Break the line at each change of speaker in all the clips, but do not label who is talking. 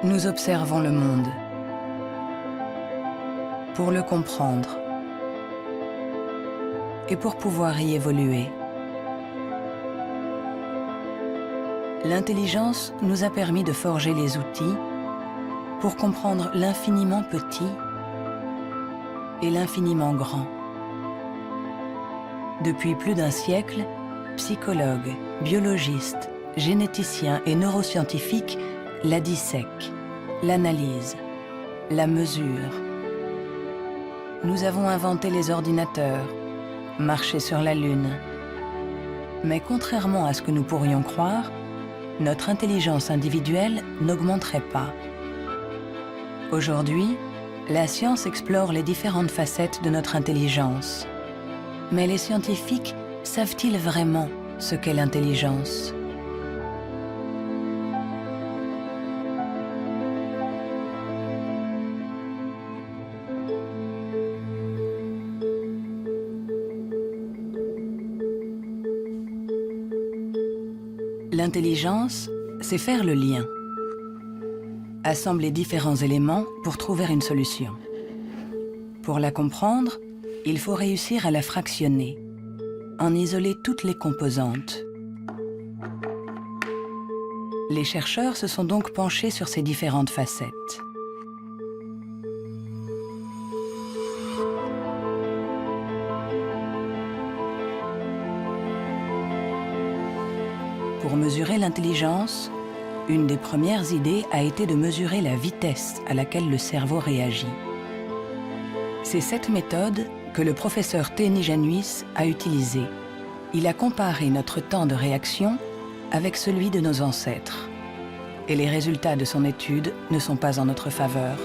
Nous observons le monde pour le comprendre et pour pouvoir y évoluer. L'intelligence nous a permis de forger les outils pour comprendre l'infiniment petit et l'infiniment grand. Depuis plus d'un siècle, psychologues, biologistes, généticiens et neuroscientifiques la dissèquent, l'analysent, la mesurent. Nous avons inventé les ordinateurs, marché sur la Lune. Mais contrairement à ce que nous pourrions croire, notre intelligence individuelle n'augmenterait pas. Aujourd'hui, la science explore les différentes facettes de notre intelligence. Mais les scientifiques savent-ils vraiment ce qu'est l'intelligence ? L'intelligence, c'est faire le lien. Assembler différents éléments pour trouver une solution. Pour la comprendre, il faut réussir à la fractionner, en isoler toutes les composantes. Les chercheurs se sont donc penchés sur ces différentes facettes. Pour mesurer l'intelligence, une des premières idées a été de mesurer la vitesse à laquelle le cerveau réagit. C'est cette méthode que le professeur Teni Januis a utilisée. Il a comparé notre temps de réaction avec celui de nos ancêtres. Et les résultats de son étude ne sont pas en notre faveur.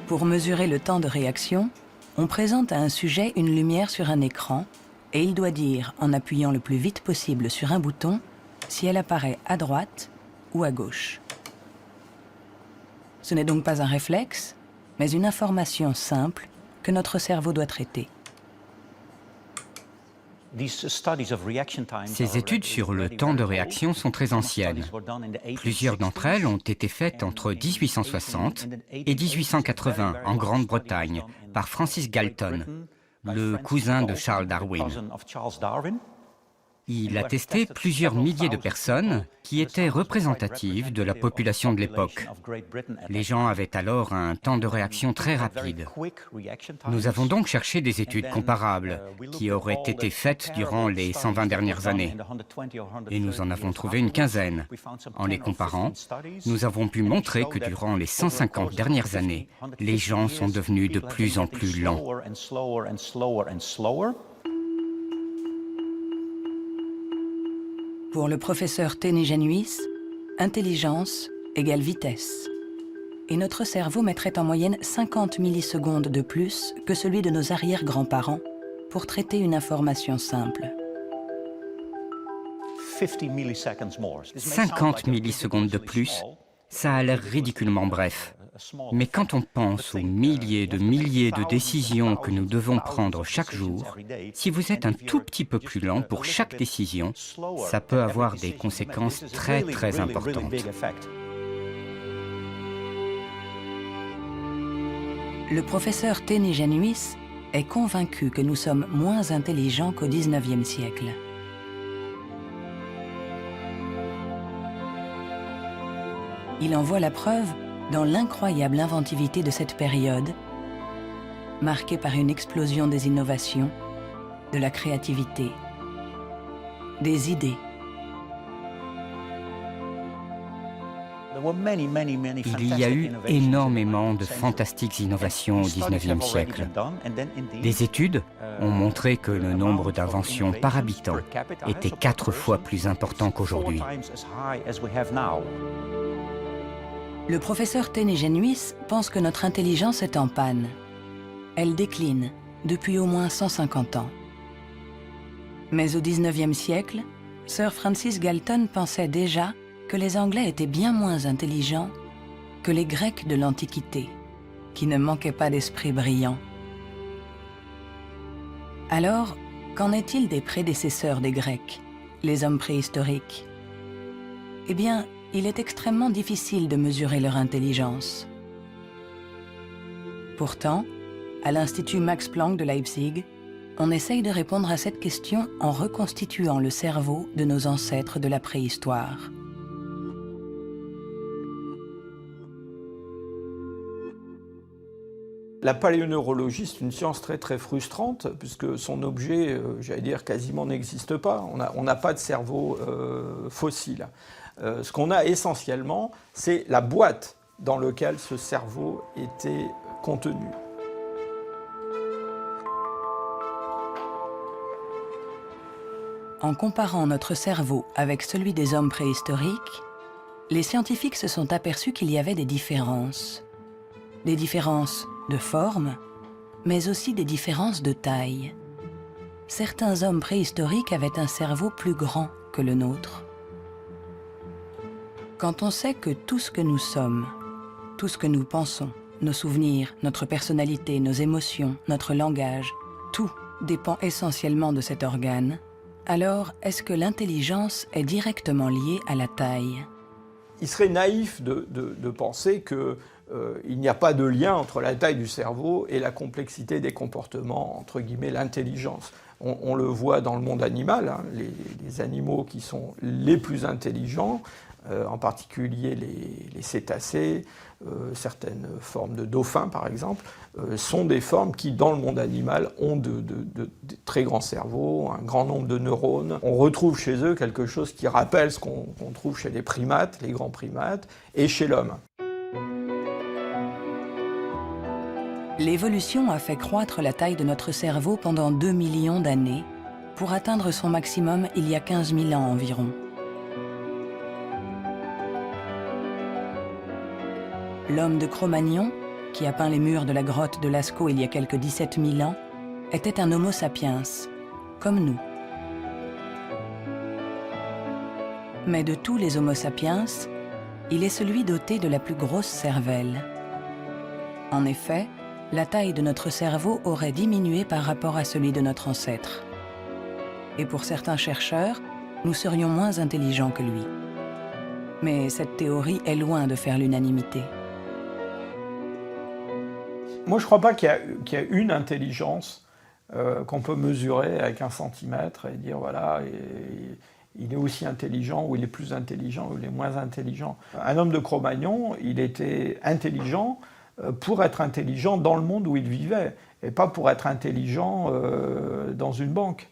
Pour mesurer le temps de réaction, on présente à un sujet une lumière sur un écran et il doit dire, en appuyant le plus vite possible sur un bouton, si elle apparaît à droite ou à gauche. Ce n'est donc pas un réflexe, mais une information simple que notre cerveau doit traiter.
Ces études sur le temps de réaction sont très anciennes. Plusieurs d'entre elles ont été faites entre 1860 et 1880 en Grande-Bretagne par Francis Galton, le cousin de Charles Darwin. Il a testé plusieurs milliers de personnes qui étaient représentatives de la population de l'époque. Les gens avaient alors un temps de réaction très rapide. Nous avons donc cherché des études comparables qui auraient été faites durant les 120 dernières années. Et nous en avons trouvé une quinzaine. En les comparant, nous avons pu montrer que durant les 150 dernières années, les gens sont devenus de plus en plus lents.
Pour le professeur Teni Januis, intelligence égale vitesse. Et notre cerveau mettrait en moyenne 50 millisecondes de plus que celui de nos arrière-grands-parents pour traiter une information simple.
50 millisecondes de plus, ça a l'air ridiculement bref. Mais quand on pense aux milliers de décisions que nous devons prendre chaque jour, si vous êtes un tout petit peu plus lent pour chaque décision, ça peut avoir des conséquences très importantes.
Le professeur Teni Januis est convaincu que nous sommes moins intelligents qu'au XIXe siècle. Il en voit la preuve dans l'incroyable inventivité de cette période, marquée par une explosion des innovations, de la créativité, des idées.
Il y a eu énormément de fantastiques innovations au XIXe siècle. Des études ont montré que le nombre d'inventions par habitant était 4 fois plus important qu'aujourd'hui.
Le professeur Teni Januis pense que notre intelligence est en panne. Elle décline depuis au moins 150 ans. Mais au XIXe siècle, Sir Francis Galton pensait déjà que que les Anglais étaient bien moins intelligents que les Grecs de l'Antiquité, qui ne manquaient pas d'esprit brillant. Alors, qu'en est-il des prédécesseurs des Grecs, les hommes préhistoriques? Eh bien, il est extrêmement difficile de mesurer leur intelligence. Pourtant, à l'Institut Max Planck de Leipzig, on essaye de répondre à cette question en reconstituant le cerveau de nos ancêtres de la préhistoire.
La paléoneurologie, c'est une science très frustrante, puisque son objet, j'allais dire, quasiment n'existe pas. On n'a pas de cerveau fossile. Ce qu'on a essentiellement, c'est la boîte dans laquelle ce cerveau était contenu.
En comparant notre cerveau avec celui des hommes préhistoriques, les scientifiques se sont aperçus qu'il y avait des différences. Des différences de forme, mais aussi des différences de taille. Certains hommes préhistoriques avaient un cerveau plus grand que le nôtre. Quand on sait que tout ce que nous sommes, tout ce que nous pensons, nos souvenirs, notre personnalité, nos émotions, notre langage, tout dépend essentiellement de cet organe, alors est-ce que l'intelligence est directement liée à la taille?
Il serait naïf de penser que il n'y a pas de lien entre la taille du cerveau et la complexité des comportements, entre guillemets, l'intelligence. On le voit dans le monde animal, hein, les animaux qui sont les plus intelligents, en particulier les cétacés, certaines formes de dauphins par exemple, sont des formes qui dans le monde animal ont de très grands cerveaux, un grand nombre de neurones. On retrouve chez eux quelque chose qui rappelle ce qu'on trouve chez les primates, les grands primates, et chez l'homme.
L'évolution a fait croître la taille de notre cerveau pendant 2 millions d'années, pour atteindre son maximum il y a 15 000 ans environ. L'homme de Cro-Magnon, qui a peint les murs de la grotte de Lascaux il y a quelques 17 000 ans, était un Homo sapiens, comme nous. Mais de tous les Homo sapiens, il est celui doté de la plus grosse cervelle. En effet, la taille de notre cerveau aurait diminué par rapport à celui de notre ancêtre. Et pour certains chercheurs, nous serions moins intelligents que lui. Mais cette théorie est loin de faire l'unanimité.
Moi, je ne crois pas qu'il y a une intelligence qu'on peut mesurer avec 1 centimètre et dire, voilà, il est aussi intelligent, ou il est plus intelligent, ou il est moins intelligent. Un homme de Cro-Magnon, il était intelligent pour être intelligent dans le monde où il vivait, et pas pour être intelligent dans une banque.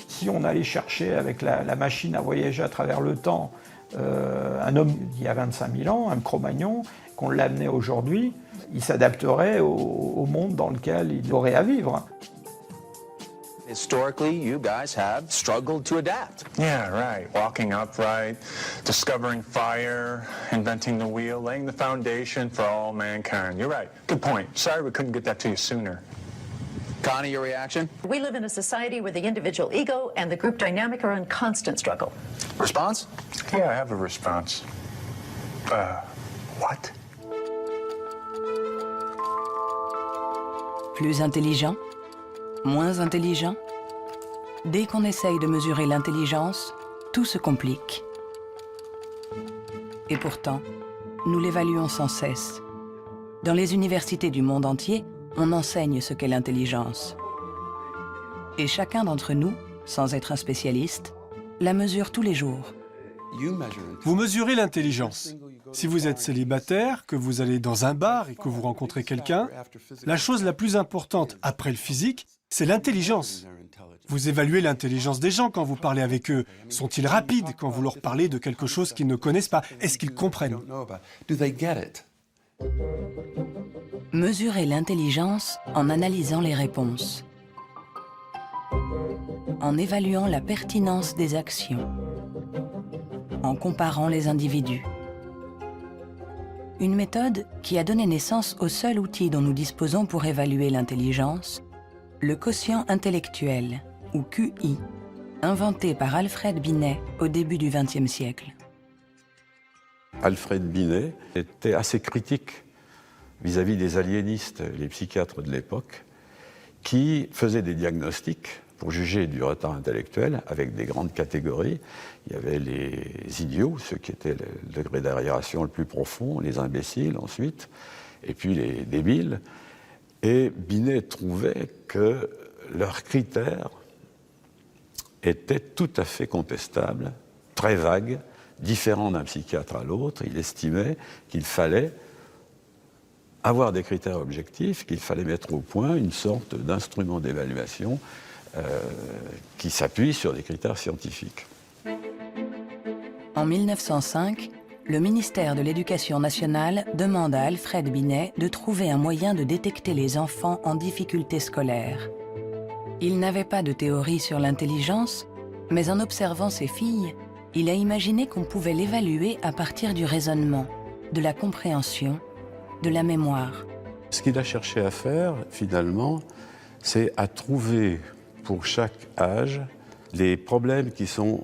Si on allait chercher avec la machine à voyager à travers le temps un homme d'il y a 25 000 ans, un Cro-Magnon, qu'on l'amenait aujourd'hui, il s'adapterait au monde dans lequel il aurait à vivre.
Historically, you guys have struggled to adapt.
Yeah, right. Walking upright, discovering fire, inventing the wheel, laying the foundation for all mankind. You're right. Good point. Sorry we couldn't get that to you sooner.
Connie, your reaction?
We live in a society where the individual ego and the group dynamic are in constant struggle.
Response?
Yeah, I have a response. What?
Plus intelligent? Moins intelligent? Dès qu'on essaye de mesurer l'intelligence, tout se complique. Et pourtant, nous l'évaluons sans cesse. Dans les universités du monde entier, on enseigne ce qu'est l'intelligence. Et chacun d'entre nous, sans être un spécialiste, la mesure tous les jours.
Vous mesurez l'intelligence. Si vous êtes célibataire, que vous allez dans un bar et que vous rencontrez quelqu'un, la chose la plus importante après le physique, c'est l'intelligence. Vous évaluez l'intelligence des gens quand vous parlez avec eux. Sont-ils rapides quand vous leur parlez de quelque chose qu'ils ne connaissent pas? Est-ce qu'ils comprennent?
Mesurer l'intelligence en analysant les réponses, en évaluant la pertinence des actions, en comparant les individus. Une méthode qui a donné naissance au seul outil dont nous disposons pour évaluer l'intelligence, le quotient intellectuel, ou QI, inventé par Alfred Binet au début du XXe siècle.
Alfred Binet était assez critique vis-à-vis des aliénistes, les psychiatres de l'époque, qui faisaient des diagnostics pour juger du retard intellectuel avec des grandes catégories. Il y avait les idiots, ceux qui étaient le degré d'arriération le plus profond, les imbéciles ensuite, et puis les débiles. Et Binet trouvait que leurs critères étaient tout à fait contestables, très vagues, différents d'un psychiatre à l'autre. Il estimait qu'il fallait avoir des critères objectifs, qu'il fallait mettre au point une sorte d'instrument d'évaluation qui s'appuie sur des critères scientifiques.
En 1905, le ministère de l'Éducation nationale demande à Alfred Binet de trouver un moyen de détecter les enfants en difficulté scolaire. Il n'avait pas de théorie sur l'intelligence, mais en observant ses filles, il a imaginé qu'on pouvait l'évaluer à partir du raisonnement, de la compréhension, de la mémoire.
Ce qu'il a cherché à faire, finalement, c'est à trouver pour chaque âge les problèmes qui sont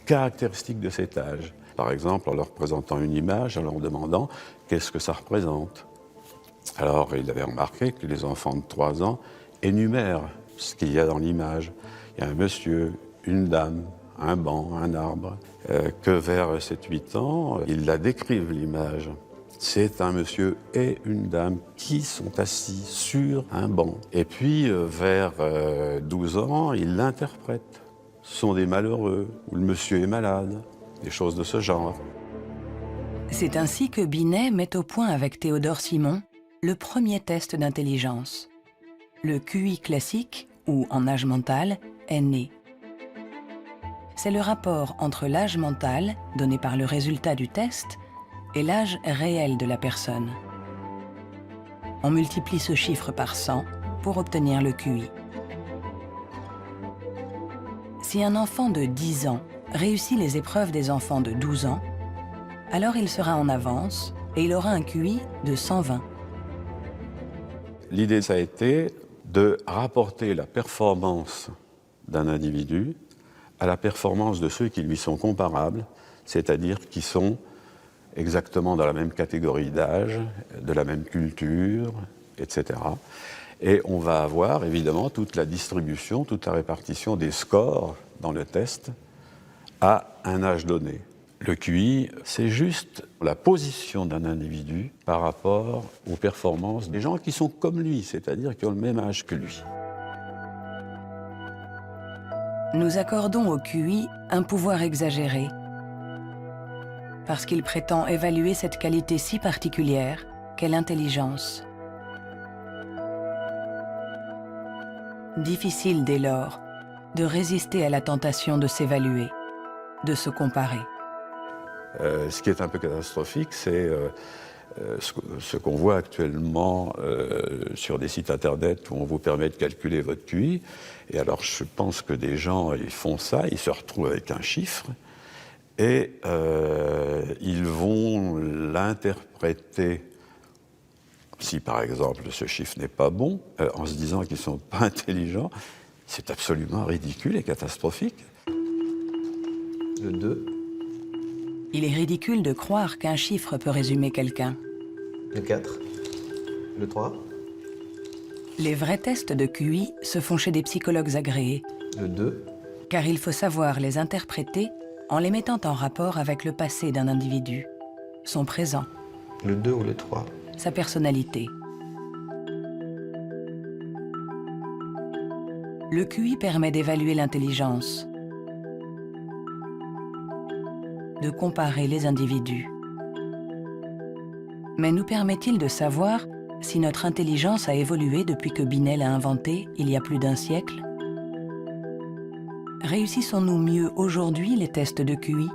caractéristiques de cet âge. Par exemple, en leur présentant une image, en leur demandant qu'est-ce que ça représente. Alors, il avait remarqué que les enfants de 3 ans énumèrent ce qu'il y a dans l'image. Il y a un monsieur, une dame, un banc, un arbre. Que vers 7-8 ans, ils la décrivent, l'image. C'est un monsieur et une dame qui sont assis sur un banc. Et puis, vers 12 ans, ils l'interprètent. Ce sont des malheureux, ou le monsieur est malade, des choses de ce genre.
C'est ainsi que Binet met au point avec Théodore Simon le premier test d'intelligence. Le QI classique, ou en âge mental, est né. C'est le rapport entre l'âge mental, donné par le résultat du test, et l'âge réel de la personne. On multiplie ce chiffre par 100 pour obtenir le QI. Si un enfant de 10 ans réussit les épreuves des enfants de 12 ans, alors il sera en avance et il aura un QI de 120.
L'idée, ça a été de rapporter la performance d'un individu à la performance de ceux qui lui sont comparables, c'est-à-dire qui sont exactement dans la même catégorie d'âge, de la même culture, etc. Et on va avoir évidemment toute la distribution, toute la répartition des scores dans le test à un âge donné. Le QI, c'est juste la position d'un individu par rapport aux performances des gens qui sont comme lui, c'est-à-dire qui ont le même âge que lui.
Nous accordons au QI un pouvoir exagéré, parce qu'il prétend évaluer cette qualité si particulière qu'est l'intelligence. Difficile dès lors de résister à la tentation de s'évaluer, de se comparer.
Ce qui est un peu catastrophique, c'est ce qu'on voit actuellement sur des sites internet où on vous permet de calculer votre QI. Et alors je pense que des gens, ils font ça, ils se retrouvent avec un chiffre et ils vont l'interpréter, si par exemple ce chiffre n'est pas bon, en se disant qu'ils ne sont pas intelligents. C'est absolument ridicule et catastrophique.
Le 2.
Il est ridicule de croire qu'un chiffre peut résumer quelqu'un.
Le 4. Le 3.
Les vrais tests de QI se font chez des psychologues agréés.
Le 2.
Car il faut savoir les interpréter en les mettant en rapport avec le passé d'un individu, son présent,
Le 2 ou le 3.
sa personnalité. Le QI permet d'évaluer l'intelligence, de comparer les individus. Mais nous permet-il de savoir si notre intelligence a évolué depuis que Binet l'a inventé il y a plus d'un siècle? Réussissons-nous mieux aujourd'hui les tests de QI?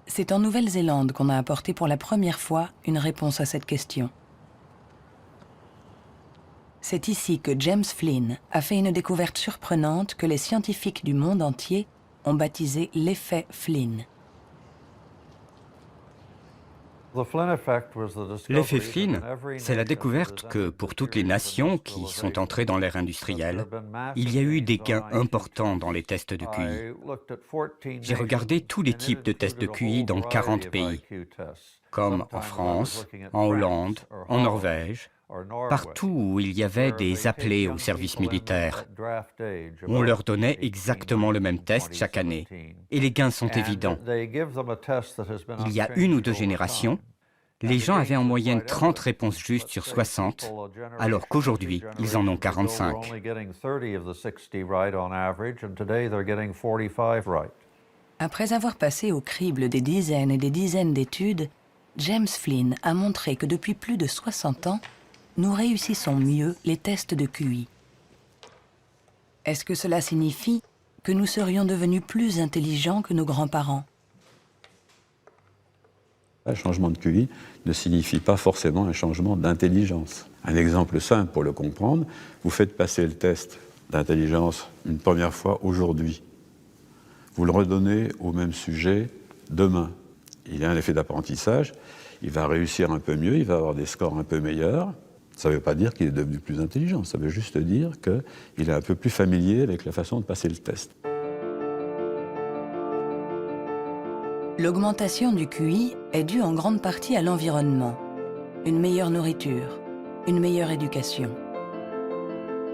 C'est en Nouvelle-Zélande qu'on a apporté pour la première fois une réponse à cette question. C'est ici que James Flynn a fait une découverte surprenante que les scientifiques du monde entier ont baptisé l'effet Flynn.
L'effet Flynn, c'est la découverte que pour toutes les nations qui sont entrées dans l'ère industrielle, il y a eu des gains importants dans les tests de QI. J'ai regardé tous les types de tests de QI dans 40 pays, comme en France, en Hollande, en Norvège, partout où il y avait des appelés au service militaire. On leur donnait exactement le même test chaque année, et les gains sont évidents. Il y a 1 ou 2 générations, les gens avaient en moyenne 30 réponses justes sur 60, alors qu'aujourd'hui, ils en ont 45.
Après avoir passé au crible des dizaines et des dizaines d'études, James Flynn a montré que depuis plus de 60 ans, nous réussissons mieux les tests de QI. Est-ce que cela signifie que nous serions devenus plus intelligents que nos grands-parents?
Un changement de QI ne signifie pas forcément un changement d'intelligence. Un exemple simple pour le comprendre, vous faites passer le test d'intelligence une première fois aujourd'hui. Vous le redonnez au même sujet demain. Il y a un effet d'apprentissage, il va réussir un peu mieux, il va avoir des scores un peu meilleurs. Ça ne veut pas dire qu'il est devenu plus intelligent, ça veut juste dire qu'il est un peu plus familier avec la façon de passer le test.
L'augmentation du QI est due en grande partie à l'environnement, une meilleure nourriture, une meilleure éducation.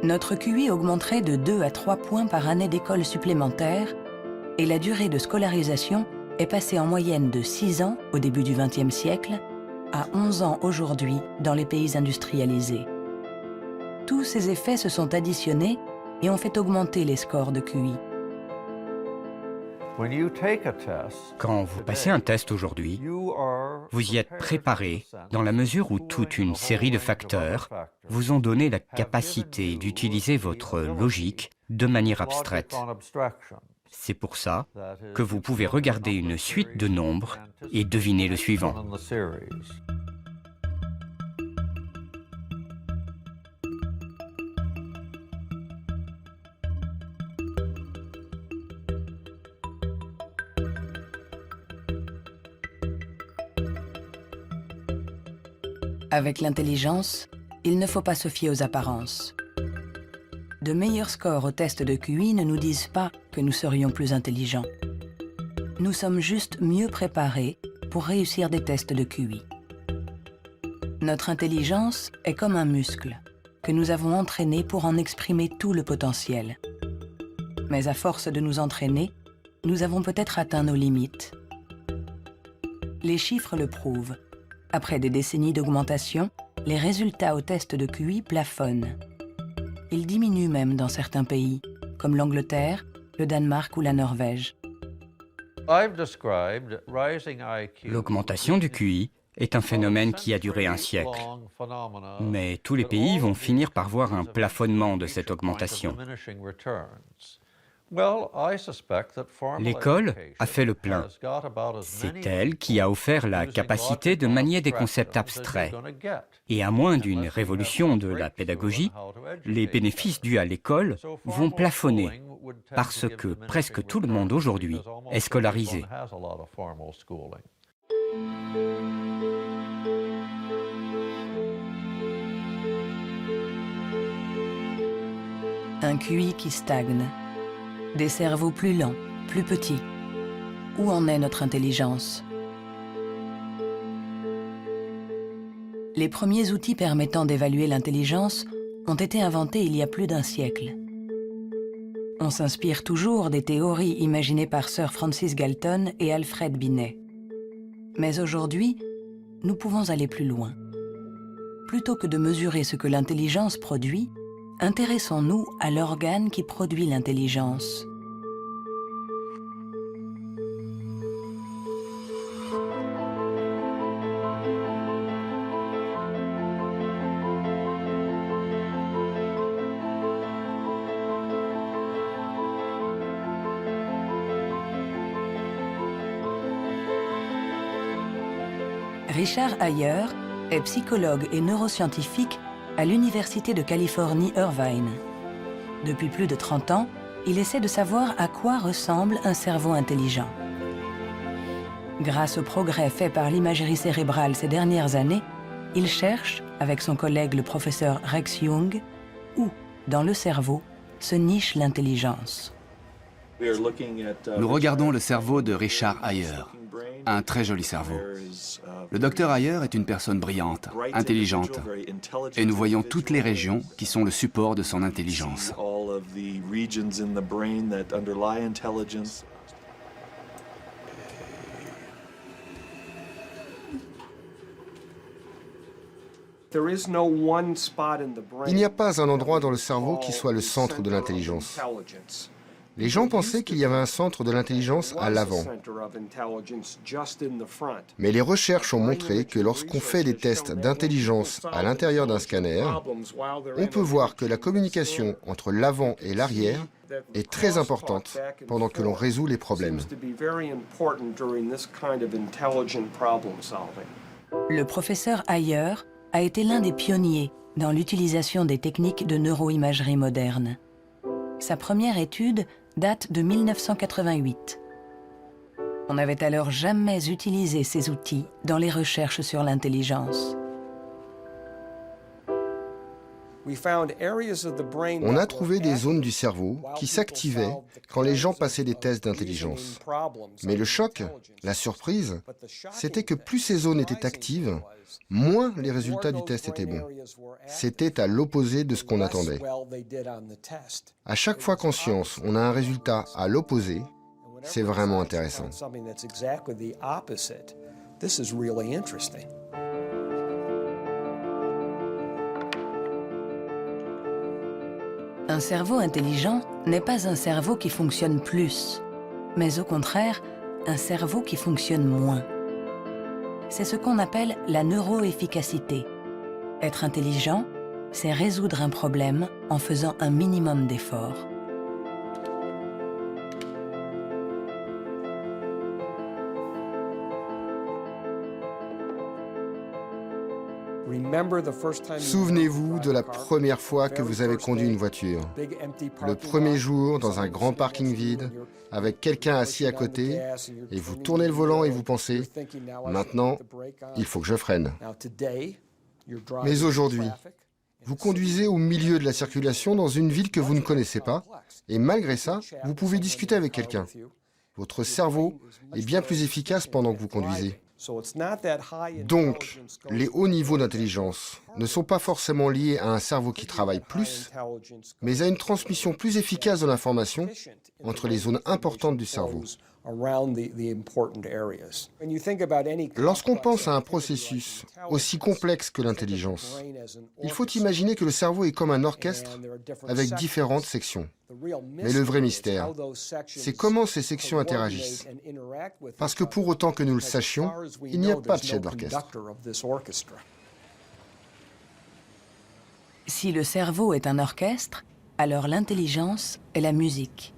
Notre QI augmenterait de 2 à 3 points par année d'école supplémentaire et la durée de scolarisation est passée en moyenne de 6 ans au début du XXe siècle à 11 ans aujourd'hui dans les pays industrialisés. Tous ces effets se sont additionnés et ont fait augmenter les scores de QI.
Quand vous passez un test aujourd'hui, vous y êtes préparé dans la mesure où toute une série de facteurs vous ont donné la capacité d'utiliser votre logique de manière abstraite. C'est pour ça que vous pouvez regarder une suite de nombres et deviner le suivant.
Avec l'intelligence, il ne faut pas se fier aux apparences. De meilleurs scores au test de QI ne nous disent pas que nous serions plus intelligents. Nous sommes juste mieux préparés pour réussir des tests de QI. Notre intelligence est comme un muscle que nous avons entraîné pour en exprimer tout le potentiel. Mais à force de nous entraîner, nous avons peut-être atteint nos limites. Les chiffres le prouvent. Après des décennies d'augmentation, les résultats au test de QI plafonnent. Ils diminuent même dans certains pays, comme l'Angleterre, le Danemark ou la Norvège.
L'augmentation du QI est un phénomène qui a duré un siècle. Mais tous les pays vont finir par voir un plafonnement de cette augmentation. L'école a fait le plein. C'est elle qui a offert la capacité de manier des concepts abstraits. Et à moins d'une révolution de la pédagogie, les bénéfices dus à l'école vont plafonner parce que presque tout le monde aujourd'hui est scolarisé.
Un QI qui stagne. Des cerveaux plus lents, plus petits. Où en est notre intelligence? Les premiers outils permettant d'évaluer l'intelligence ont été inventés il y a plus d'1 siècle. On s'inspire toujours des théories imaginées par Sir Francis Galton et Alfred Binet. Mais aujourd'hui, nous pouvons aller plus loin. Plutôt que de mesurer ce que l'intelligence produit, intéressons-nous à l'organe qui produit l'intelligence. Richard Ayer est psychologue et neuroscientifique à l'Université de Californie, Irvine. Depuis plus de 30 ans, il essaie de savoir à quoi ressemble un cerveau intelligent. Grâce aux progrès faits par l'imagerie cérébrale ces dernières années, il cherche, avec son collègue le professeur Rex Jung, où, dans le cerveau, se niche l'intelligence.
Nous regardons le cerveau de Richard Ayer, un très joli cerveau. Le docteur Ayer est une personne brillante, intelligente, et nous voyons toutes les régions qui sont le support de son intelligence.
Il n'y a pas un endroit dans le cerveau qui soit le centre de l'intelligence. Les gens pensaient qu'il y avait un centre de l'intelligence à l'avant. Mais les recherches ont montré que lorsqu'on fait des tests d'intelligence à l'intérieur d'un scanner, on peut voir que la communication entre l'avant et l'arrière est très importante pendant que l'on résout les problèmes.
Le professeur Ayer a été l'un des pionniers dans l'utilisation des techniques de neuroimagerie moderne. Sa première étude date de 1988. On n'avait alors jamais utilisé ces outils dans les recherches sur l'intelligence.
On a trouvé des zones du cerveau qui s'activaient quand les gens passaient des tests d'intelligence. Mais le choc, la surprise, c'était que plus ces zones étaient actives, moins les résultats du test étaient bons. C'était à l'opposé de ce qu'on attendait. À chaque fois qu'en science, on a un résultat à l'opposé, c'est vraiment intéressant.
Un cerveau intelligent n'est pas un cerveau qui fonctionne plus, mais au contraire, un cerveau qui fonctionne moins. C'est ce qu'on appelle la neuroefficacité. Être intelligent, c'est résoudre un problème en faisant un minimum d'efforts.
Souvenez-vous de la première fois que vous avez conduit une voiture. Le premier jour, dans un grand parking vide, avec quelqu'un assis à côté, et vous tournez le volant et vous pensez « Maintenant, il faut que je freine ». Mais aujourd'hui, vous conduisez au milieu de la circulation dans une ville que vous ne connaissez pas, et malgré ça, vous pouvez discuter avec quelqu'un. Votre cerveau est bien plus efficace pendant que vous conduisez. Donc, les hauts niveaux d'intelligence ne sont pas forcément liés à un cerveau qui travaille plus, mais à une transmission plus efficace de l'information entre les zones importantes du cerveau. Lorsqu'on pense à un processus aussi complexe que l'intelligence, il faut imaginer que le cerveau est comme un orchestre avec différentes sections. Mais le vrai mystère, c'est comment ces sections interagissent. Parce que pour autant que nous le sachions, il n'y a pas de chef d'orchestre.
Si le cerveau est un orchestre, alors l'intelligence est la musique.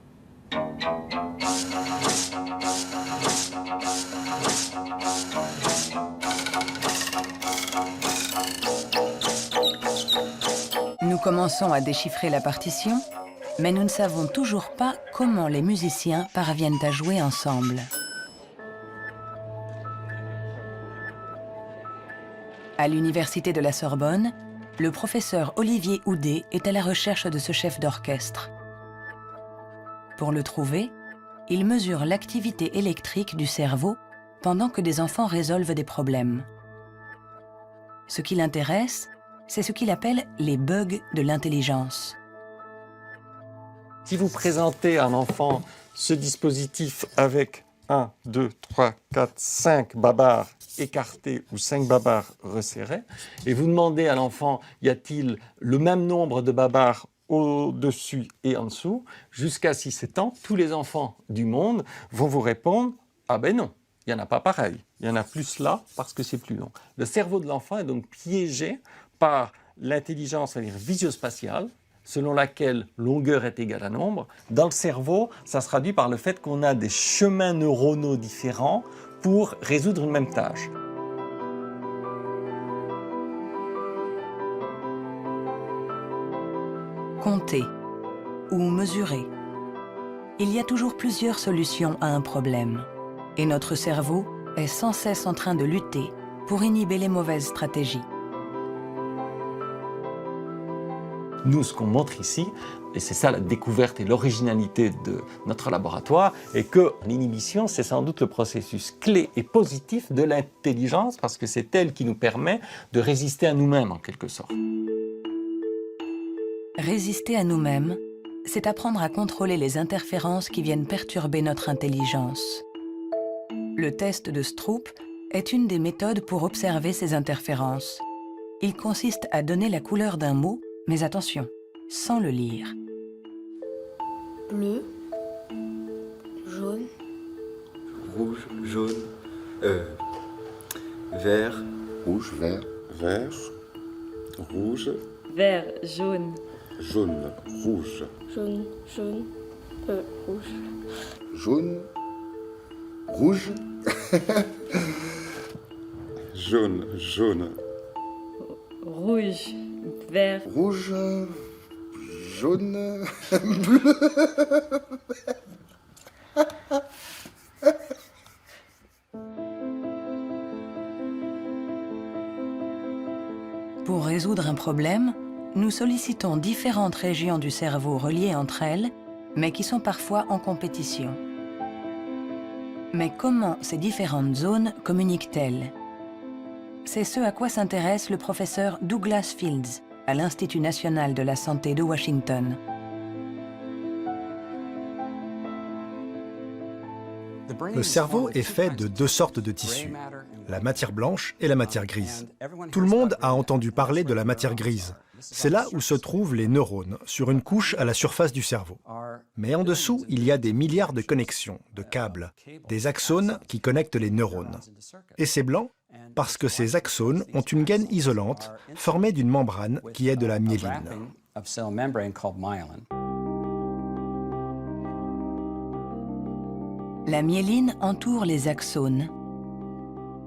Nous commençons à déchiffrer la partition, mais nous ne savons toujours pas comment les musiciens parviennent à jouer ensemble. À l'université de la Sorbonne, le professeur Olivier Houdet est à la recherche de ce chef d'orchestre. Pour le trouver, il mesure l'activité électrique du cerveau pendant que des enfants résolvent des problèmes. Ce qui l'intéresse, c'est ce qu'il appelle les bugs de l'intelligence.
Si vous présentez à un enfant ce dispositif avec 1, 2, 3, 4, 5 babards écartés ou 5 babards resserrés, et vous demandez à l'enfant, y a-t-il le même nombre de babards au-dessus et en dessous, jusqu'à 6-7 ans, tous les enfants du monde vont vous répondre « Ah ben non, il n'y en a pas pareil, il y en a plus là parce que c'est plus long ». Le cerveau de l'enfant est donc piégé par l'intelligence, c'est-à-dire visio-spatiale, selon laquelle longueur est égale à nombre. Dans le cerveau, ça se traduit par le fait qu'on a des chemins neuronaux différents pour résoudre une même tâche.
Compter ou mesurer. Il y a toujours plusieurs solutions à un problème. Et notre cerveau est sans cesse en train de lutter pour inhiber les mauvaises stratégies.
Nous, ce qu'on montre ici, et c'est ça la découverte et l'originalité de notre laboratoire, est que l'inhibition, c'est sans doute le processus clé et positif de l'intelligence, parce que c'est elle qui nous permet de résister à nous-mêmes, en quelque sorte.
Résister à nous-mêmes, c'est apprendre à contrôler les interférences qui viennent perturber notre intelligence. Le test de Stroop est une des méthodes pour observer ces interférences. Il consiste à donner la couleur d'un mot, mais attention, sans le lire.
Bleu, jaune,
rouge, jaune, vert, rouge, vert, vert, rouge,
vert, jaune,
jaune, rouge,
jaune, jaune, rouge,
jaune, rouge, jaune, jaune,
rouge, vert,
rouge, jaune, bleu.
Pour résoudre un problème, nous sollicitons différentes régions du cerveau reliées entre elles, mais qui sont parfois en compétition. Mais comment ces différentes zones communiquent-elles? C'est ce à quoi s'intéresse le professeur Douglas Fields à l'Institut national de la santé de Washington.
Le cerveau est fait de deux sortes de tissus, la matière blanche et la matière grise. Tout le monde a entendu parler de la matière grise. C'est là où se trouvent les neurones, sur une couche à la surface du cerveau. Mais en dessous, il y a des milliards de connexions, de câbles, des axones qui connectent les neurones. Et c'est blanc parce que ces axones ont une gaine isolante formée d'une membrane qui est de la myéline.
La myéline entoure les axones,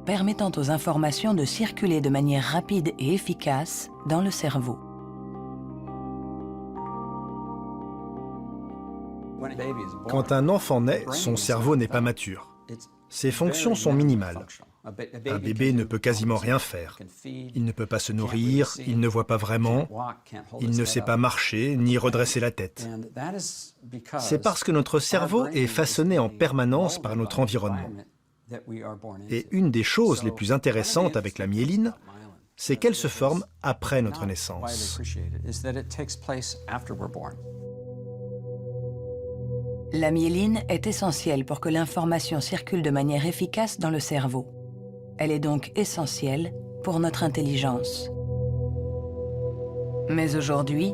permettant aux informations de circuler de manière rapide et efficace dans le cerveau.
Quand un enfant naît, son cerveau n'est pas mature. Ses fonctions sont minimales. Un bébé ne peut quasiment rien faire. Il ne peut pas se nourrir, il ne voit pas vraiment, il ne sait pas marcher ni redresser la tête. C'est parce que notre cerveau est façonné en permanence par notre environnement. Et une des choses les plus intéressantes avec la myéline, c'est qu'elle se forme après notre naissance.
La myéline est essentielle pour que l'information circule de manière efficace dans le cerveau. Elle est donc essentielle pour notre intelligence. Mais aujourd'hui,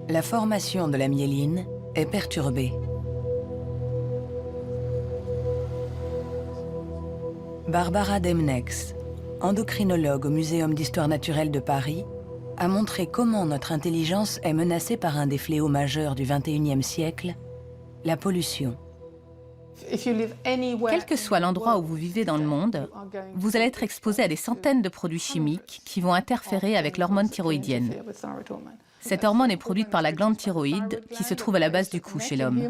la formation de la myéline est perturbée. Barbara Demnex, endocrinologue au Muséum d'histoire naturelle de Paris, a montré comment notre intelligence est menacée par un des fléaux majeurs du XXIe siècle, la pollution.
Quel que soit l'endroit où vous vivez dans le monde, vous allez être exposé à des centaines de produits chimiques qui vont interférer avec l'hormone thyroïdienne. Cette hormone est produite par la glande thyroïde qui se trouve à la base du cou chez l'homme.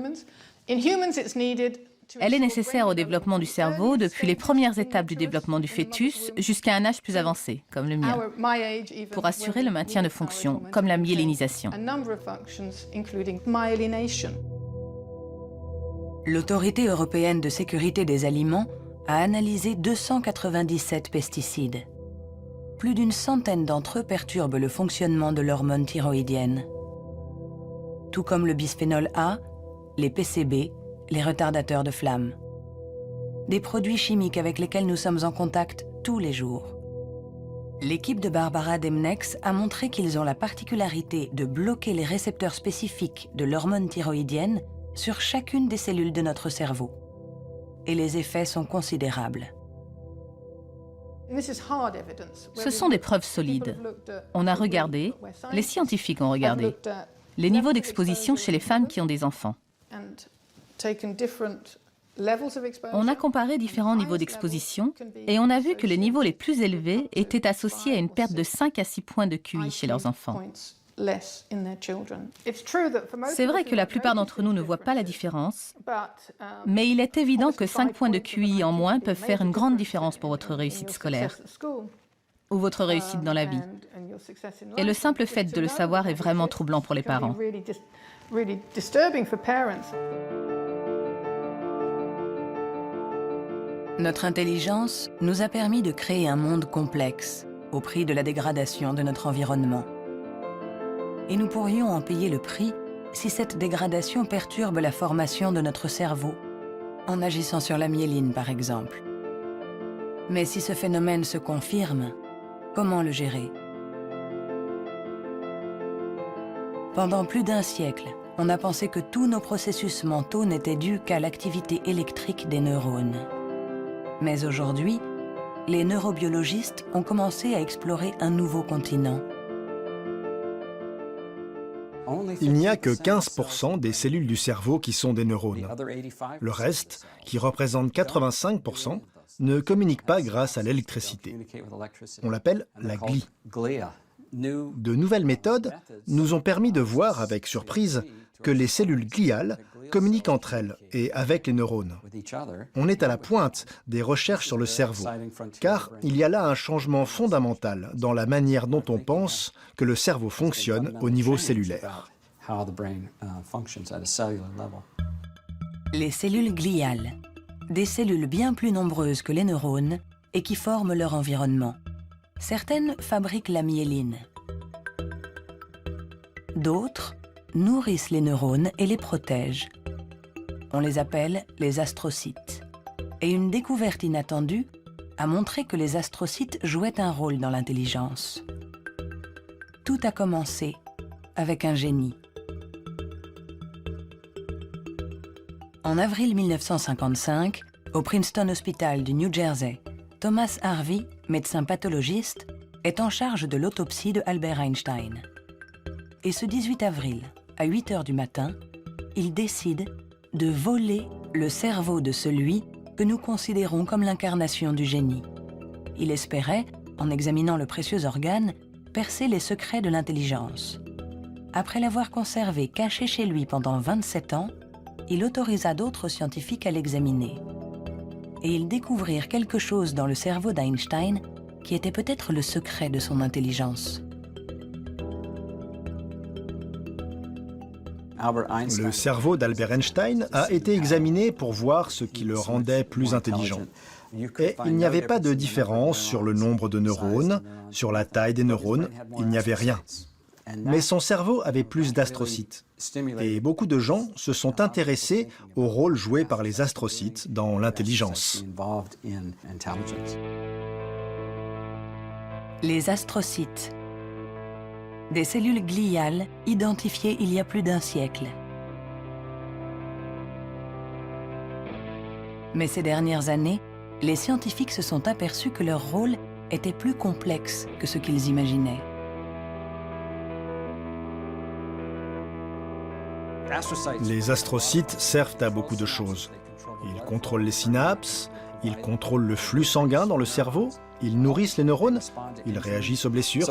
Elle est nécessaire au développement du cerveau depuis les premières étapes du développement du fœtus jusqu'à un âge plus avancé, comme le mien, pour assurer le maintien de fonctions, comme la myélinisation.
L'Autorité européenne de sécurité des aliments a analysé 297 pesticides. Plus d'une centaine d'entre eux perturbent le fonctionnement de l'hormone thyroïdienne. Tout comme le bisphénol A, les PCB, les retardateurs de flamme. Des produits chimiques avec lesquels nous sommes en contact tous les jours. L'équipe de Barbara Demnex a montré qu'ils ont la particularité de bloquer les récepteurs spécifiques de l'hormone thyroïdienne sur chacune des cellules de notre cerveau. Et les effets sont considérables.
Ce sont des preuves solides. On a regardé, les scientifiques ont regardé, les niveaux d'exposition chez les femmes qui ont des enfants. On a comparé différents niveaux d'exposition et on a vu que les niveaux les plus élevés étaient associés à une perte de 5 à 6 points de QI chez leurs enfants. C'est vrai que la plupart d'entre nous ne voient pas la différence, mais il est évident que 5 points de QI en moins peuvent faire une grande différence pour votre réussite scolaire ou votre réussite dans la vie. Et le simple fait de le savoir est vraiment troublant pour les parents.
Notre intelligence nous a permis de créer un monde complexe au prix de la dégradation de notre environnement. Et nous pourrions en payer le prix si cette dégradation perturbe la formation de notre cerveau, en agissant sur la myéline par exemple. Mais si ce phénomène se confirme, comment le gérer? Pendant plus d'1 siècle, on a pensé que tous nos processus mentaux n'étaient dus qu'à l'activité électrique des neurones. Mais aujourd'hui, les neurobiologistes ont commencé à explorer un nouveau continent.
Il n'y a que 15% des cellules du cerveau qui sont des neurones. Le reste, qui représente 85%, ne communique pas grâce à l'électricité. On l'appelle la glie. De nouvelles méthodes nous ont permis de voir avec surprise que les cellules gliales communiquent entre elles et avec les neurones. On est à la pointe des recherches sur le cerveau, car il y a là un changement fondamental dans la manière dont on pense que le cerveau fonctionne au niveau cellulaire.
Les cellules gliales, des cellules bien plus nombreuses que les neurones et qui forment leur environnement. Certaines fabriquent la myéline. D'autres nourrissent les neurones et les protègent. On les appelle les astrocytes. Et une découverte inattendue a montré que les astrocytes jouaient un rôle dans l'intelligence. Tout a commencé avec un génie. En avril 1955, au Princeton Hospital du New Jersey, Thomas Harvey, médecin pathologiste, est en charge de l'autopsie de Albert Einstein. Et ce 18 avril, à 8 h du matin, il décide de voler le cerveau de celui que nous considérons comme l'incarnation du génie. Il espérait, en examinant le précieux organe, percer les secrets de l'intelligence. Après l'avoir conservé caché chez lui pendant 27 ans, il autorisa d'autres scientifiques à l'examiner. Et ils découvrirent quelque chose dans le cerveau d'Einstein qui était peut-être le secret de son intelligence.
Le cerveau d'Albert Einstein a été examiné pour voir ce qui le rendait plus intelligent. Et il n'y avait pas de différence sur le nombre de neurones, sur la taille des neurones, il n'y avait rien. Mais son cerveau avait plus d'astrocytes. Et beaucoup de gens se sont intéressés au rôle joué par les astrocytes dans l'intelligence.
Les astrocytes. Des cellules gliales identifiées il y a plus d'1 siècle. Mais ces dernières années, les scientifiques se sont aperçus que leur rôle était plus complexe que ce qu'ils imaginaient.
Les astrocytes servent à beaucoup de choses. Ils contrôlent les synapses, ils contrôlent le flux sanguin dans le cerveau, ils nourrissent les neurones, ils réagissent aux blessures.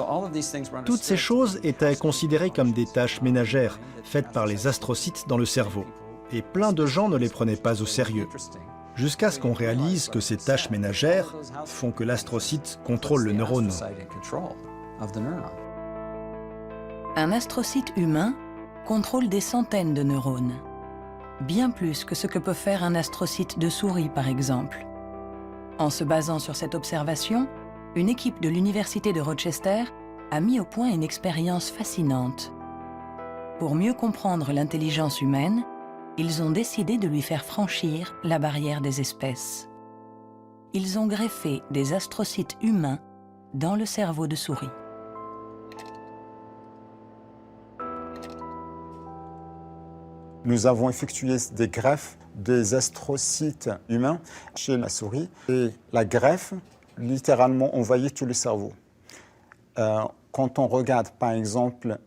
Toutes ces choses étaient considérées comme des tâches ménagères faites par les astrocytes dans le cerveau. Et plein de gens ne les prenaient pas au sérieux. Jusqu'à ce qu'on réalise que ces tâches ménagères font que l'astrocyte contrôle le neurone.
Un astrocyte humain contrôle des centaines de neurones. Bien plus que ce que peut faire un astrocyte de souris, par exemple. En se basant sur cette observation, une équipe de l'Université de Rochester a mis au point une expérience fascinante. Pour mieux comprendre l'intelligence humaine, ils ont décidé de lui faire franchir la barrière des espèces. Ils ont greffé des astrocytes humains dans le cerveau de souris.
Nous avons effectué des greffes des astrocytes humains chez la souris. Et la greffe, littéralement, envahit tout le cerveau. Quand on regarde, par exemple,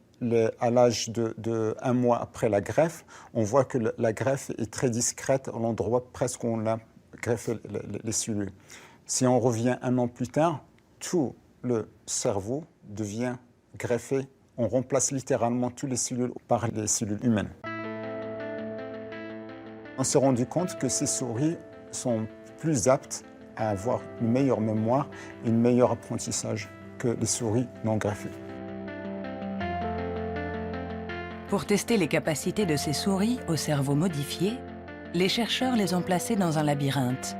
à l'âge de 1 mois après la greffe, on voit que la greffe est très discrète à l'endroit presque où on a greffé les cellules. Si on revient 1 an plus tard, tout le cerveau devient greffé On remplace littéralement toutes les cellules par les cellules humaines. On s'est rendu compte que ces souris sont plus aptes à avoir une meilleure mémoire et un meilleur apprentissage que les souris non greffées.
Pour tester les capacités de ces souris au cerveau modifié, les chercheurs les ont placées dans un labyrinthe.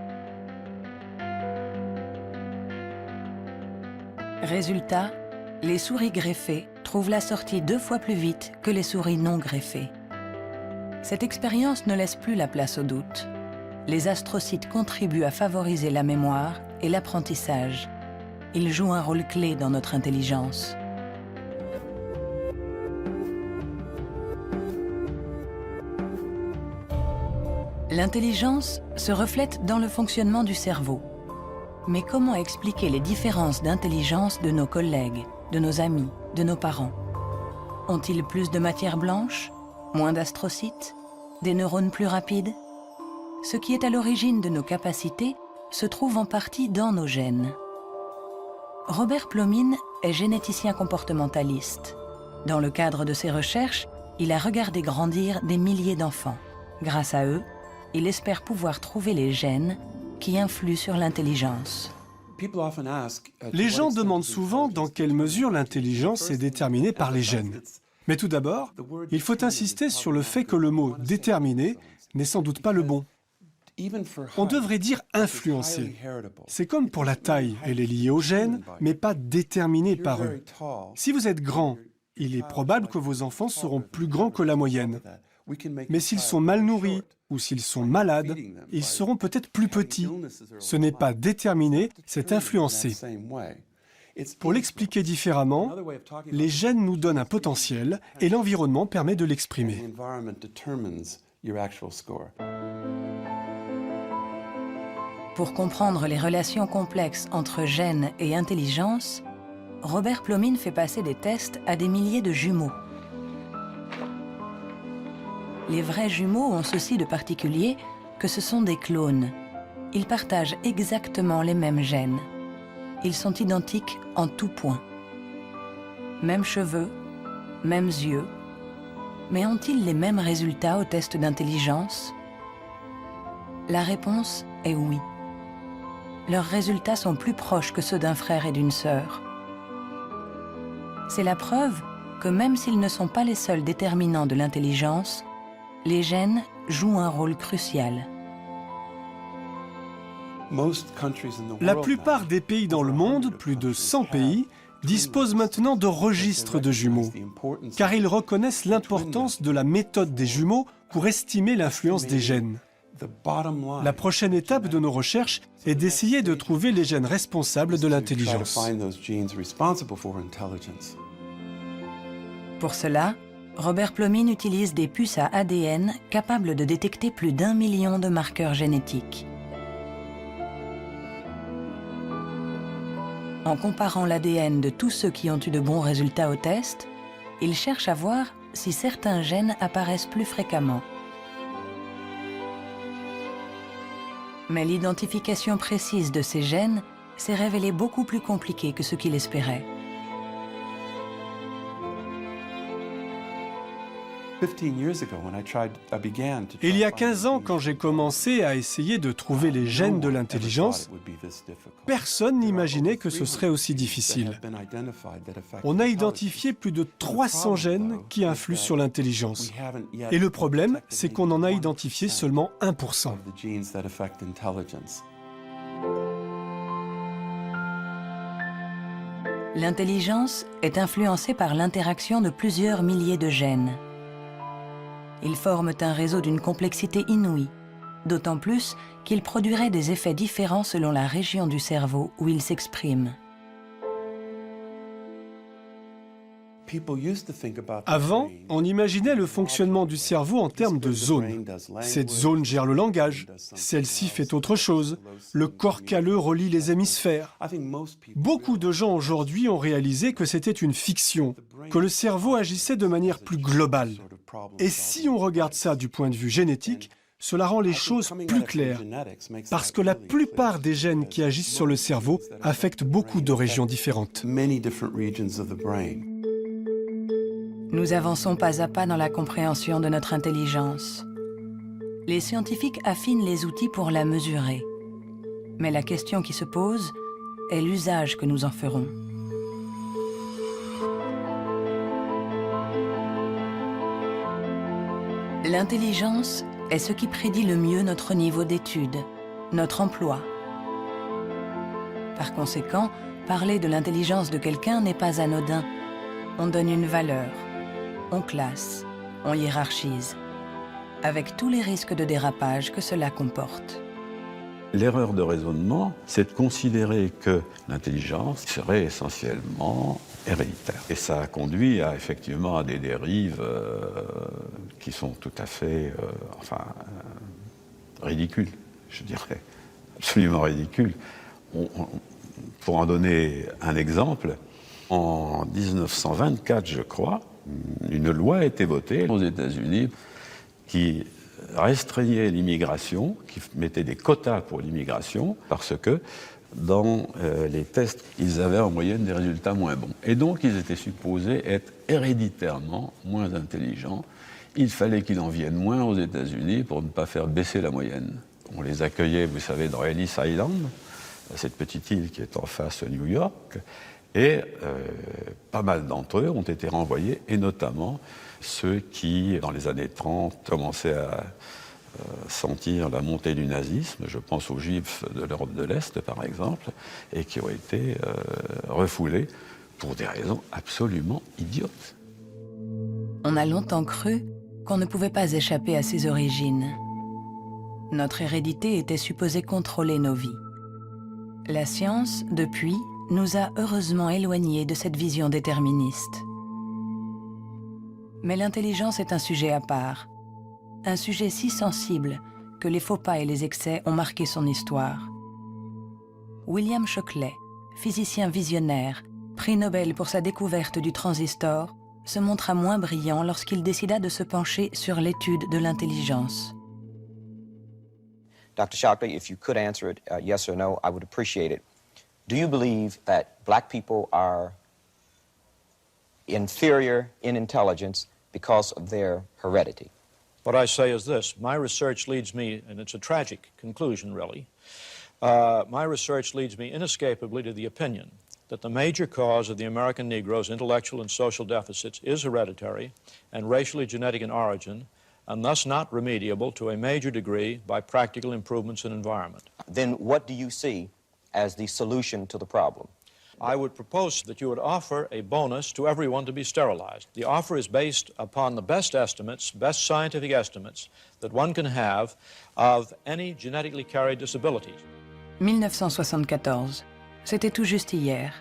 Résultat, les souris greffées trouvent la sortie 2 fois plus vite que les souris non greffées. Cette expérience ne laisse plus la place au doute. Les astrocytes contribuent à favoriser la mémoire et l'apprentissage. Ils jouent un rôle clé dans notre intelligence. L'intelligence se reflète dans le fonctionnement du cerveau. Mais comment expliquer les différences d'intelligence de nos collègues, de nos amis, de nos parents? Ont-ils plus de matière blanche, moins d'astrocytes, des neurones plus rapides? Ce qui est à l'origine de nos capacités se trouve en partie dans nos gènes. Robert Plomin est généticien comportementaliste. Dans le cadre de ses recherches, il a regardé grandir des milliers d'enfants. Grâce à eux, il espère pouvoir trouver les gènes qui influent sur l'intelligence.
Les gens demandent souvent dans quelle mesure l'intelligence est déterminée par les gènes. Mais tout d'abord, il faut insister sur le fait que le mot « déterminé » n'est sans doute pas le bon. On devrait dire « influencé ». C'est comme pour la taille, elle est liée aux gènes, mais pas déterminée par eux. Si vous êtes grand, il est probable que vos enfants seront plus grands que la moyenne. Mais s'ils sont mal nourris ou s'ils sont malades, ils seront peut-être plus petits. Ce n'est pas déterminé, c'est influencé. Pour l'expliquer différemment, les gènes nous donnent un potentiel et l'environnement permet de l'exprimer.
Pour comprendre les relations complexes entre gènes et intelligence, Robert Plomin fait passer des tests à des milliers de jumeaux. Les vrais jumeaux ont ceci de particulier que ce sont des clones. Ils partagent exactement les mêmes gènes. Ils sont identiques en tout point. Mêmes cheveux, mêmes yeux. Mais ont-ils les mêmes résultats au test d'intelligence? La réponse est oui. Leurs résultats sont plus proches que ceux d'un frère et d'une sœur. C'est la preuve que même s'ils ne sont pas les seuls déterminants de l'intelligence, les gènes jouent un rôle crucial.
La plupart des pays dans le monde, plus de 100 pays, disposent maintenant de registres de jumeaux, car ils reconnaissent l'importance de la méthode des jumeaux pour estimer l'influence des gènes. La prochaine étape de nos recherches est d'essayer de trouver les gènes responsables de l'intelligence.
Pour cela, Robert Plomin utilise des puces à ADN capables de détecter plus d'1 million de marqueurs génétiques. En comparant l'ADN de tous ceux qui ont eu de bons résultats au test, il cherche à voir si certains gènes apparaissent plus fréquemment. Mais l'identification précise de ces gènes s'est révélée beaucoup plus compliquée que ce qu'il espérait.
Il y a 15 ans, quand j'ai commencé à essayer de trouver les gènes de l'intelligence, personne n'imaginait que ce serait aussi difficile. On a identifié plus de 300 gènes qui influent sur l'intelligence. Et le problème, c'est qu'on en a identifié seulement 1%.
L'intelligence est influencée par l'interaction de plusieurs milliers de gènes. Ils forment un réseau d'une complexité inouïe, d'autant plus qu'ils produiraient des effets différents selon la région du cerveau où ils s'expriment.
Avant, on imaginait le fonctionnement du cerveau en termes de zones. Cette zone gère le langage, celle-ci fait autre chose. Le corps calleux relie les hémisphères. Beaucoup de gens aujourd'hui ont réalisé que c'était une fiction, que le cerveau agissait de manière plus globale. Et si on regarde ça du point de vue génétique, cela rend les choses plus claires, parce que la plupart des gènes qui agissent sur le cerveau affectent beaucoup de régions différentes.
Nous avançons pas à pas dans la compréhension de notre intelligence. Les scientifiques affinent les outils pour la mesurer. Mais la question qui se pose est l'usage que nous en ferons. L'intelligence est ce qui prédit le mieux notre niveau d'étude, notre emploi. Par conséquent, parler de l'intelligence de quelqu'un n'est pas anodin. On donne une valeur, on classe, on hiérarchise, avec tous les risques de dérapage que cela comporte.
L'erreur de raisonnement, c'est de considérer que l'intelligence serait essentiellement héréditaire. Et ça a conduit effectivement à des dérives qui sont tout à fait ridicules, je dirais, absolument ridicules. Pour en donner un exemple, en 1924, je crois, une loi a été votée aux États-Unis qui restreignait l'immigration, qui mettait des quotas pour l'immigration, parce que dans les tests, ils avaient en moyenne des résultats moins bons. Et donc, ils étaient supposés être héréditairement moins intelligents. Il fallait qu'ils en viennent moins aux États-Unis pour ne pas faire baisser la moyenne. On les accueillait, vous savez, dans Ellis Island, cette petite île qui est en face de New York, et pas mal d'entre eux ont été renvoyés, et notamment ceux qui, dans les années 30, commençaient à sentir la montée du nazisme, je pense aux Juifs de l'Europe de l'Est par exemple, et qui ont été refoulés pour des raisons absolument idiotes.
On a longtemps cru qu'on ne pouvait pas échapper à ses origines. Notre hérédité était supposée contrôler nos vies. La science, depuis, nous a heureusement éloignés de cette vision déterministe. Mais l'intelligence est un sujet à part, un sujet si sensible que les faux pas et les excès ont marqué son histoire. William Shockley, physicien visionnaire, prix Nobel pour sa découverte du transistor, se montra moins brillant lorsqu'il décida de se pencher sur l'étude de l'intelligence.
Dr. Shockley, if you could answer it yes or no, I would appreciate it. Do you believe that black people are inferior in intelligence because of their heredity?
What I say is this. My research leads me, and it's a tragic conclusion really, my research leads me inescapably to the opinion that the major cause of the American Negro's intellectual and social deficits is hereditary and racially genetic in origin, and thus not remediable to a major degree by practical improvements in environment.
Then what do you see as the solution to the problem?
I would propose that you would offer a bonus to everyone to be sterilized. The offer is based upon the best estimates, best scientific estimates that one can have of any genetically carried disabilities.
1974, c'était tout juste hier,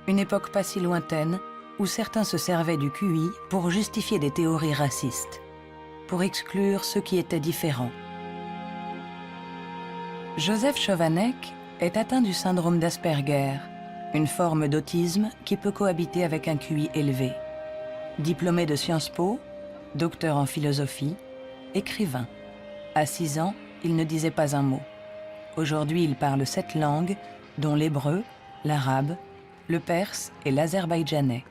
une époque pas si lointaine où certains se servaient du QI pour justifier des théories racistes, pour exclure ceux qui étaient différents. Joseph Chovanec est atteint du syndrome d'Asperger, une forme d'autisme qui peut cohabiter avec un QI élevé. Diplômé de Sciences Po, docteur en philosophie, écrivain. À 6 ans, il ne disait pas un mot. Aujourd'hui, il parle 7 langues, dont l'hébreu, l'arabe, le perse et l'azerbaïdjanais.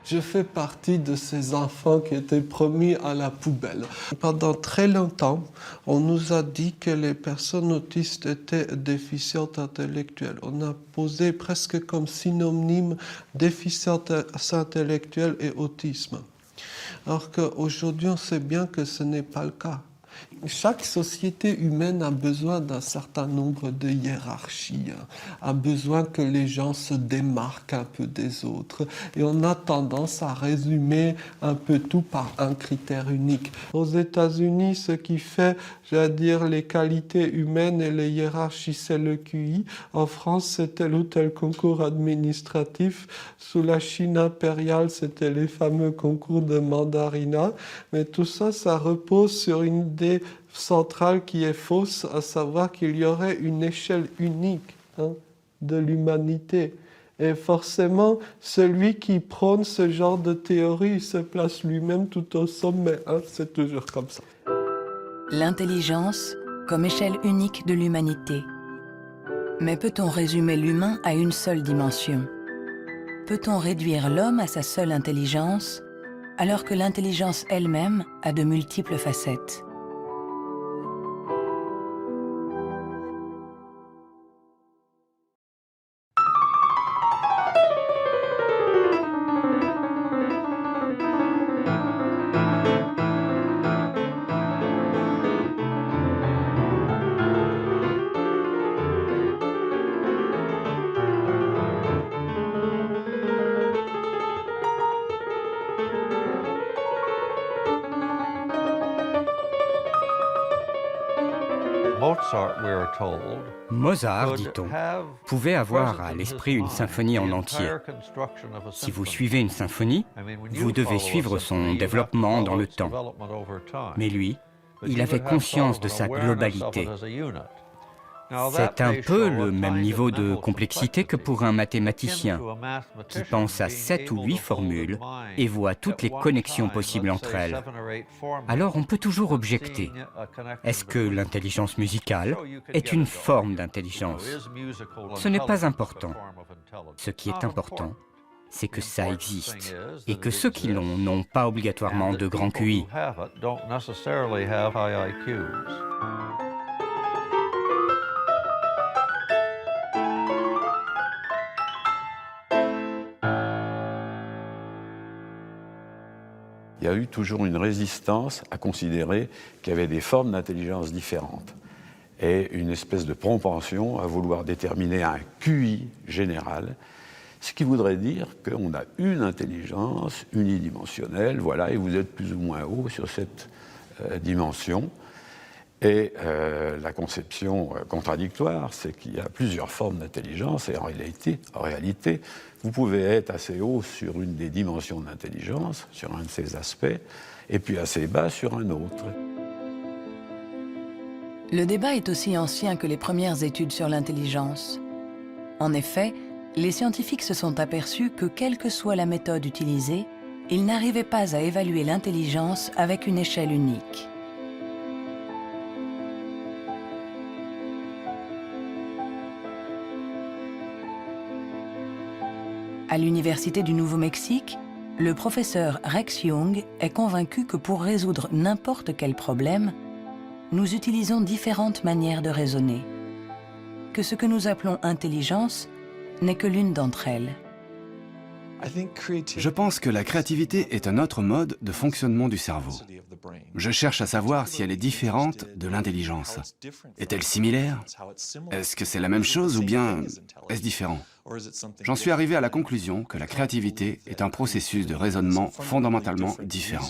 Je fais partie de ces enfants qui étaient promis à la poubelle. Pendant très longtemps, on nous a dit que les personnes autistes étaient déficientes intellectuelles. On a posé presque comme synonyme déficience intellectuelle et autisme. Alors qu'aujourd'hui, on sait bien que ce n'est pas le cas. Chaque société humaine a besoin d'un certain nombre de hiérarchies, a besoin que les gens se démarquent un peu des autres. Et on a tendance à résumer un peu tout par un critère unique. Aux États-Unis, ce qui fait, j'allais dire, les qualités humaines et les hiérarchies, c'est le QI. En France, c'est tel ou tel concours administratif. Sous la Chine impériale, c'était les fameux concours de mandarinat. Mais tout ça, ça repose sur une idée centrale qui est fausse, à savoir qu'il y aurait une échelle unique de l'humanité. Et forcément, celui qui prône ce genre de théorie se place lui-même tout au sommet. C'est toujours comme ça.
L'intelligence comme échelle unique de l'humanité. Mais peut-on résumer l'humain à une seule dimension? Peut-on réduire l'homme à sa seule intelligence alors que l'intelligence elle-même a de multiples facettes.
Mozart, dit-on, pouvait avoir à l'esprit une symphonie en entier. Si vous suivez une symphonie, vous devez suivre son développement dans le temps. Mais lui, il avait conscience de sa globalité. C'est un peu le même niveau de complexité que pour un mathématicien qui pense à 7 ou 8 formules et voit toutes les connexions possibles entre elles. Alors on peut toujours objecter. Est-ce que l'intelligence musicale est une forme d'intelligence? Ce n'est pas important. Ce qui est important, c'est que ça existe et que ceux qui l'ont n'ont pas obligatoirement de grand QI.
Il y a eu toujours une résistance à considérer qu'il y avait des formes d'intelligence différentes et une espèce de propension à vouloir déterminer un QI général, ce qui voudrait dire qu'on a une intelligence unidimensionnelle, voilà, et vous êtes plus ou moins haut sur cette dimension. Et la conception contradictoire, c'est qu'il y a plusieurs formes d'intelligence et en réalité, vous pouvez être assez haut sur une des dimensions d'intelligence, sur un de ces aspects, et puis assez bas sur un autre.
Le débat est aussi ancien que les premières études sur l'intelligence. En effet, les scientifiques se sont aperçus que quelle que soit la méthode utilisée, ils n'arrivaient pas à évaluer l'intelligence avec une échelle unique. À l'Université du Nouveau-Mexique, le professeur Rex Jung est convaincu que pour résoudre n'importe quel problème, nous utilisons différentes manières de raisonner, que ce que nous appelons intelligence n'est que l'une d'entre elles.
Je pense que la créativité est un autre mode de fonctionnement du cerveau. Je cherche à savoir si elle est différente de l'intelligence. Est-elle similaire? Est-ce que c'est la même chose ou bien est-ce différent? J'en suis arrivé à la conclusion que la créativité est un processus de raisonnement fondamentalement différent.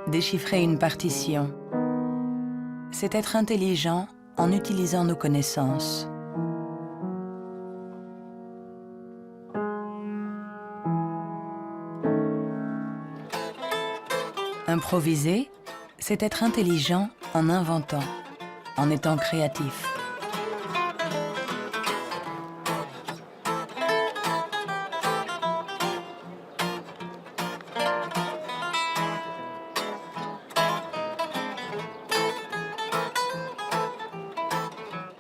Déchiffrer une partition, c'est être intelligent en utilisant nos connaissances. Improviser, c'est être intelligent en inventant, en étant créatif.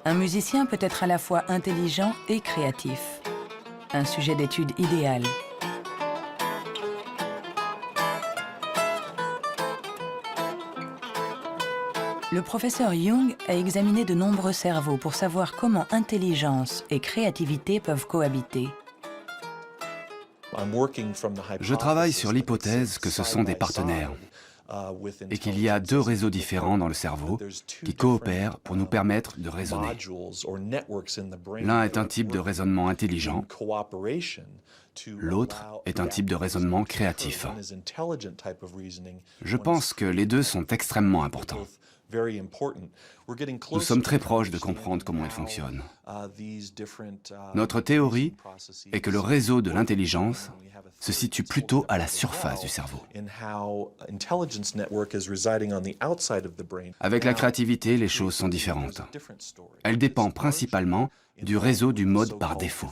Un musicien peut être à la fois intelligent et créatif. Un sujet d'étude idéal. Le professeur Jung a examiné de nombreux cerveaux pour savoir comment intelligence et créativité peuvent cohabiter.
Je travaille sur l'hypothèse que ce sont des partenaires et qu'il y a deux réseaux différents dans le cerveau qui coopèrent pour nous permettre de raisonner. L'un est un type de raisonnement intelligent, l'autre est un type de raisonnement créatif. Je pense que les deux sont extrêmement importants. Nous sommes très proches de comprendre comment ils fonctionnent. Notre théorie est que le réseau de l'intelligence se situe plutôt à la surface du cerveau. Avec la créativité, les choses sont différentes. Elle dépend principalement du réseau du mode par défaut.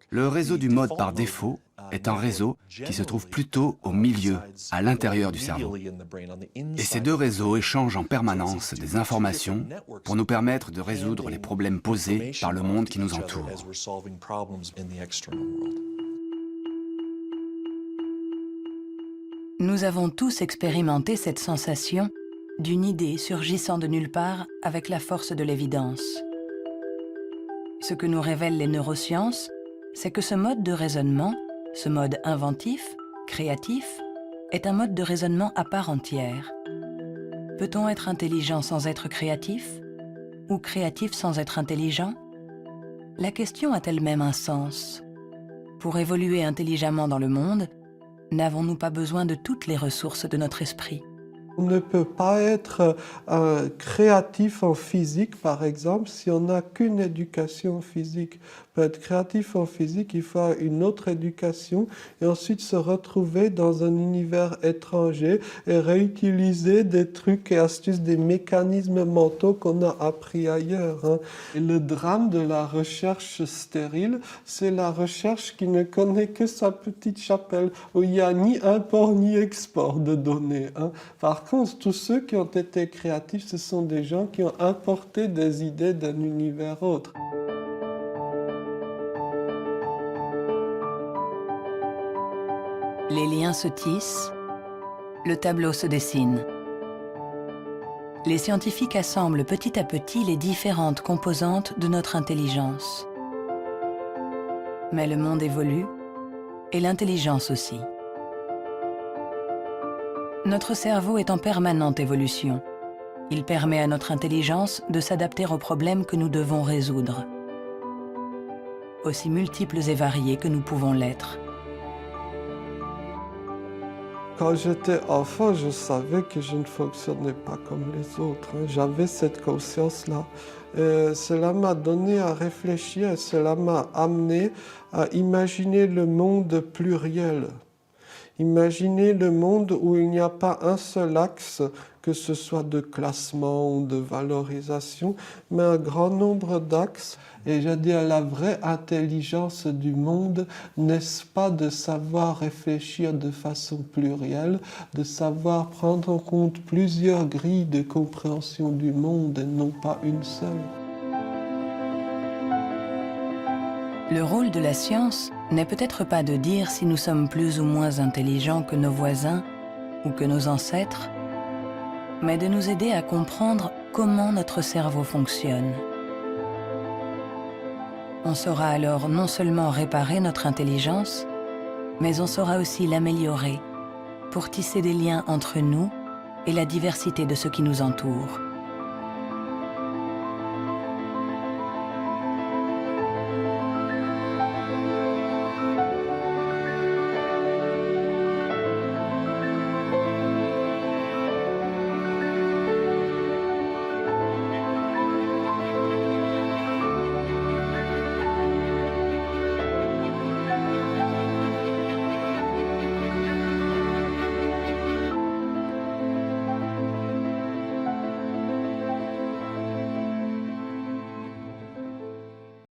Le réseau du mode par défaut est un réseau qui se trouve plutôt au milieu, à l'intérieur du cerveau. Et ces deux réseaux échangent en permanence des informations pour nous permettre de résoudre les problèmes posés par le monde qui nous entoure.
Nous avons tous expérimenté cette sensation d'une idée surgissant de nulle part avec la force de l'évidence. Ce que nous révèlent les neurosciences, c'est que ce mode de raisonnement, ce mode inventif, créatif, est un mode de raisonnement à part entière. Peut-on être intelligent sans être créatif? Ou créatif sans être intelligent? La question a elle-même un sens. Pour évoluer intelligemment dans le monde, n'avons-nous pas besoin de toutes les ressources de notre esprit?
On ne peut pas être créatif en physique, par exemple, si on n'a qu'une éducation physique. Pour être créatif en physique, il faut une autre éducation et ensuite se retrouver dans un univers étranger et réutiliser des trucs et astuces, des mécanismes mentaux qu'on a appris ailleurs. Hein. Et le drame de la recherche stérile, c'est la recherche qui ne connaît que sa petite chapelle, où il n'y a ni import ni export de données. Hein. Par contre, tous ceux qui ont été créatifs, ce sont des gens qui ont importé des idées d'un univers autre.
Les liens se tissent, le tableau se dessine. Les scientifiques assemblent petit à petit les différentes composantes de notre intelligence. Mais le monde évolue, et l'intelligence aussi. Notre cerveau est en permanente évolution. Il permet à notre intelligence de s'adapter aux problèmes que nous devons résoudre, aussi multiples et variés que nous pouvons l'être.
Quand j'étais enfant, je savais que je ne fonctionnais pas comme les autres. J'avais cette conscience-là. Cela m'a donné à réfléchir et cela m'a amené à imaginer le monde pluriel. Imaginer le monde où il n'y a pas un seul axe, que ce soit de classement ou de valorisation, mais un grand nombre d'axes. Et je dis, la vraie intelligence du monde, n'est-ce pas de savoir réfléchir de façon plurielle, de savoir prendre en compte plusieurs grilles de compréhension du monde et non pas une seule.
Le rôle de la science n'est peut-être pas de dire si nous sommes plus ou moins intelligents que nos voisins ou que nos ancêtres, mais de nous aider à comprendre comment notre cerveau fonctionne. On saura alors non seulement réparer notre intelligence, mais on saura aussi l'améliorer pour tisser des liens entre nous et la diversité de ce qui nous entoure.